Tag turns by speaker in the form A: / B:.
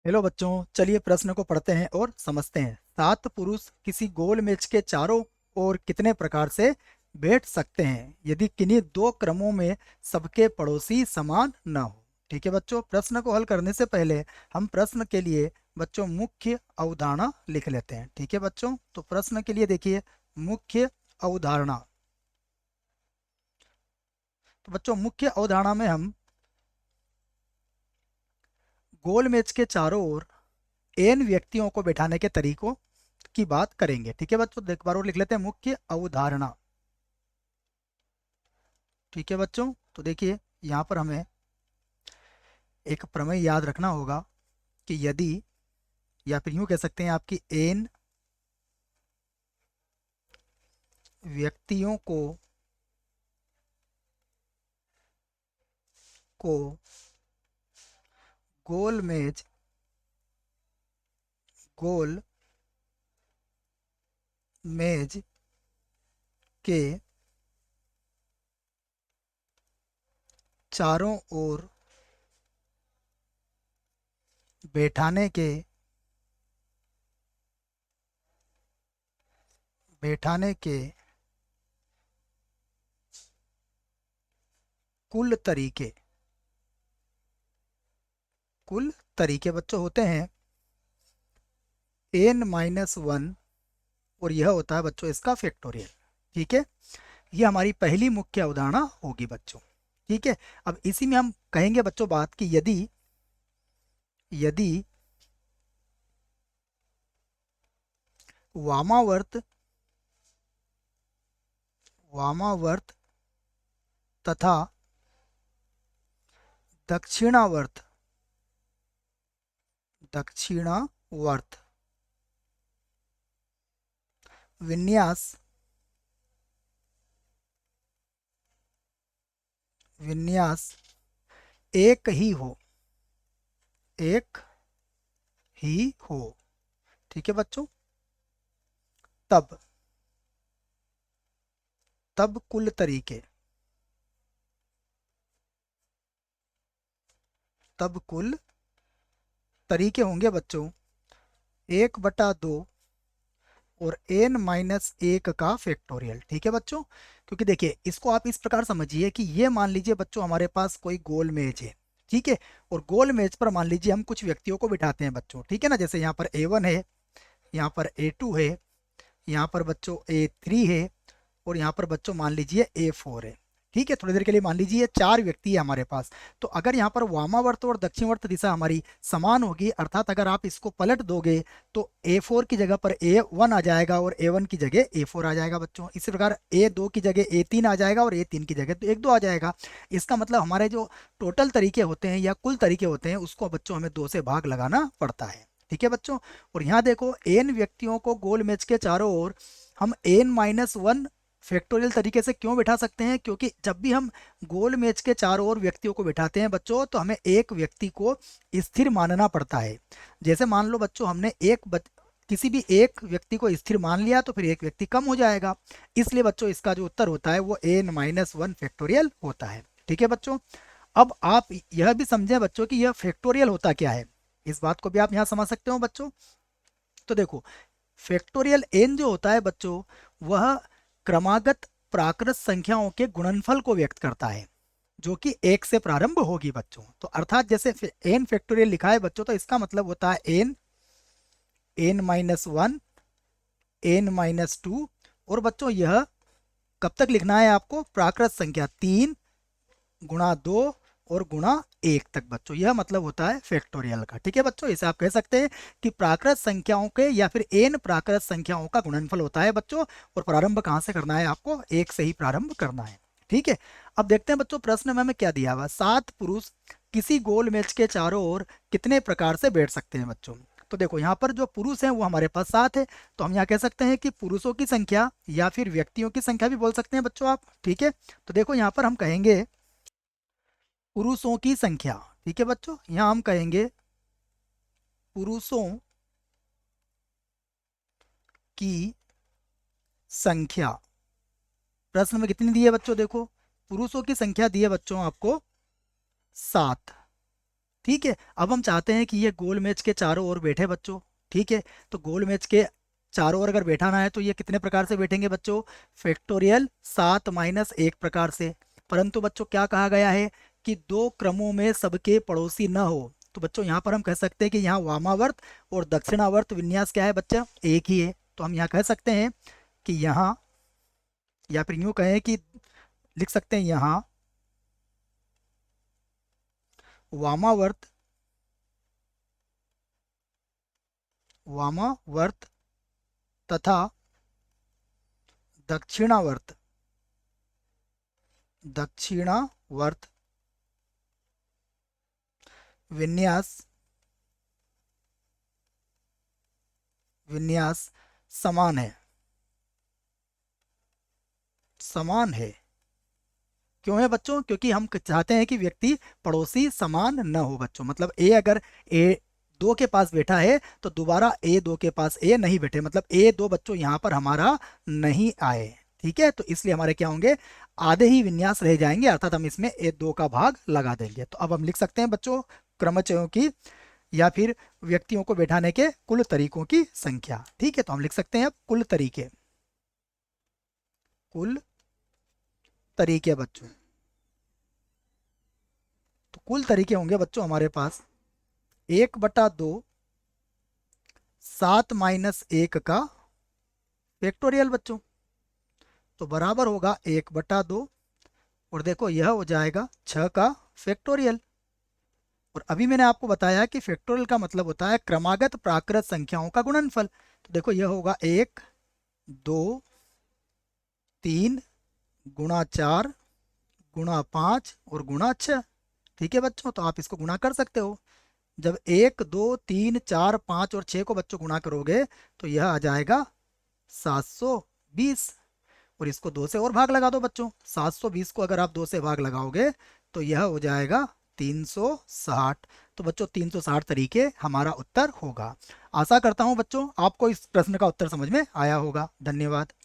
A: Hello बच्चों, चलिए प्रश्न को पढ़ते हैं और समझते हैं। 7 पुरुष किसी गोल मेज के चारों ओर कितने प्रकार से बैठ सकते हैं यदि किन्हीं दो क्रमों में सबके पड़ोसी समान न हो। ठीक है बच्चों, प्रश्न को हल करने से पहले हम प्रश्न के लिए बच्चों मुख्य अवधारणा लिख लेते हैं। ठीक है बच्चों, तो प्रश्न के लिए देखिए मुख्य अवधारणा। तो बच्चों मुख्य अवधारणा में हम गोल मेज के चारों ओर एन व्यक्तियों को बैठाने के तरीकों की बात करेंगे। ठीक है बच्चों, एक बार और लिख लेते हैं मुख्य अवधारणा। ठीक है बच्चों, तो देखिए यहाँ पर हमें एक प्रमेय याद रखना होगा कि यदि, या फिर यूं कह सकते हैं आपकी एन व्यक्तियों को गोल मेज गोल मेज के चारों ओर बैठाने के कुल तरीके बच्चों होते हैं n-1 और यह होता है बच्चों इसका फैक्टोरियल। ठीक है, ये हमारी पहली मुख्य अवधारणा होगी बच्चों। ठीक है, अब इसी में हम कहेंगे बच्चों बात कि यदि यदि वामावर्त वामावर्त तथा दक्षिणावर्त दक्षिणावर्त विन्यास विन्यास एक ही हो एक ही हो। ठीक है बच्चों, तब तब कुल तरीके होंगे बच्चों 1/2 और n-1 का फैक्टोरियल। ठीक है बच्चों, क्योंकि देखिए इसको आप इस प्रकार समझिए कि ये मान लीजिए बच्चों हमारे पास कोई गोल मेज है। ठीक है, और गोल मेज पर मान लीजिए हम कुछ व्यक्तियों को बिठाते हैं बच्चों। ठीक है ना, जैसे यहाँ पर A1 है, यहाँ पर A2 है, यहाँ पर बच्चों A3 है और यहाँ पर बच्चों मान लीजिए A4 है। ठीक है, थोड़ी देर के लिए मान लीजिए 4 व्यक्ति है हमारे पास। तो अगर यहाँ पर वामावर्त और दक्षिणवर्त दिशा हमारी समान होगी, अर्थात अगर आप इसको पलट दोगे तो A4 की जगह पर A1 आ जाएगा और A1 की जगह A4 आ जाएगा बच्चों। इसी प्रकार A2 की जगह A3 आ जाएगा और A3 की जगह तो 1-2 आ जाएगा। इसका मतलब हमारे जो टोटल तरीके होते हैं या कुल तरीके होते हैं उसको बच्चों हमें 2 से भाग लगाना पड़ता है। ठीक है बच्चों, और यहाँ देखो एन व्यक्तियों को गोल मेज के चारों ओर हम n-1 फैक्टोरियल तरीके से क्यों बिठा सकते हैं, क्योंकि जब भी हम गोल मेज के चारों ओर व्यक्तियों को बिठाते हैं बच्चों तो हमें एक व्यक्ति को स्थिर मानना पड़ता है। जैसे मान लो बच्चों हमने किसी भी एक व्यक्ति को स्थिर मान लिया तो फिर एक व्यक्ति कम हो जाएगा। इसलिए बच्चों इसका जो उत्तर होता है वो n-1 फैक्टोरियल होता है। ठीक है बच्चों, अब आप यह भी समझें बच्चों कि यह फैक्टोरियल होता क्या है। इस बात को भी आप यहाँ समझ सकते हो बच्चों। तो देखो फैक्टोरियल n जो होता है बच्चों वह क्रमागत प्राकृत संख्याओं के गुणनफल को व्यक्त करता है जो कि 1 से प्रारंभ होगी बच्चों। तो अर्थात जैसे n फैक्टोरियल लिखा है बच्चों तो इसका मतलब होता है n-1 n-2। और बच्चों यह कब तक लिखना है आपको, प्राकृत संख्या 3 गुणा 2 और गुणा 1 तक बच्चों, यह मतलब होता है फैक्टोरियल का। ठीक है बच्चों, इसे आप कह सकते हैं कि प्राकृत संख्याओं के या फिर एन प्राकृत संख्याओं का गुणनफल होता है बच्चों। और प्रारंभ कहाँ से करना है, आपको 1 से ही प्रारंभ करना है। ठीक है, अब देखते हैं बच्चों प्रश्न में हमें क्या दिया हुआ। 7 पुरुष किसी गोल मेज के चारों ओर कितने प्रकार से बैठ सकते हैं बच्चों। तो देखो यहाँ पर जो पुरुष हैं वो हमारे पास 7 है, तो हम यहाँ कह सकते हैं कि पुरुषों की संख्या या फिर व्यक्तियों की संख्या भी बोल सकते हैं बच्चों आप। ठीक है, तो देखो यहाँ पर हम कहेंगे पुरुषों की संख्या। ठीक है बच्चों, यहां हम कहेंगे पुरुषों की संख्या। प्रश्न में कितनी दी है बच्चों, देखो पुरुषों की संख्या दी है बच्चों आपको 7। ठीक है, अब हम चाहते हैं कि ये गोल मैच के चारों ओर बैठे बच्चों। ठीक है, तो गोल मैच के चारों ओर अगर बैठाना है तो ये कितने प्रकार से बैठेंगे बच्चों? फैक्टोरियल 7 - 1 प्रकार से। परंतु बच्चों क्या कहा गया है कि दो क्रमों में सबके पड़ोसी न हो। तो बच्चों यहाँ पर हम कह सकते हैं कि यहाँ वामावर्त और दक्षिणावर्त विन्यास क्या है बच्चा? एक ही है। तो हम यहाँ कह सकते हैं कि यहाँ, या फिर यूँ कहें कि लिख सकते हैं यहाँ वामावर्त, वामावर्त तथा दक्षिणावर्त, दक्षिणावर्त विन्यास, विन्यास समान है। समान है क्यों है बच्चों? क्योंकि हम चाहते हैं कि व्यक्ति पड़ोसी समान न हो बच्चों। मतलब ए अगर ए दो के पास बैठा है तो दोबारा ए दो के पास ए नहीं बैठे, मतलब ए दो बच्चों यहाँ पर हमारा नहीं आए। ठीक है, तो इसलिए हमारे क्या होंगे? आधे ही विन्यास रह जाएंगे, अर्थात हम इसमें ए दो का भाग लगा देंगे। तो अब हम लिख सकते हैं बच्चों क्रमचयों की या फिर व्यक्तियों को बैठाने के कुल तरीकों की संख्या। ठीक है, तो हम लिख सकते हैं अब कुल तरीके। कुल तरीके बच्चों, तो कुल तरीके होंगे बच्चों हमारे पास 1/2 7 - 1 का फैक्टोरियल बच्चों, तो बराबर होगा 1/2। और देखो यह हो जाएगा 6 का फैक्टोरियल। और अभी मैंने आपको बताया कि फैक्टोरियल का मतलब होता है क्रमागत प्राकृत संख्याओं का गुणनफल। तो देखो यह होगा 1 2 3 गुणा 4 गुणा 5 और गुणा 6। ठीक है बच्चों, तो आप इसको गुणा कर सकते हो। जब 1 2 3 4 5 और 6 को बच्चों गुणा करोगे तो यह आ जाएगा 720। और इसको 2 से और भाग लगा दो बच्चों। 720 को अगर आप 2 से भाग लगाओगे तो यह हो जाएगा 360। तो बच्चों 360 तरीके हमारा उत्तर होगा। आशा करता हूं बच्चों आपको इस प्रश्न का उत्तर समझ में आया होगा। धन्यवाद।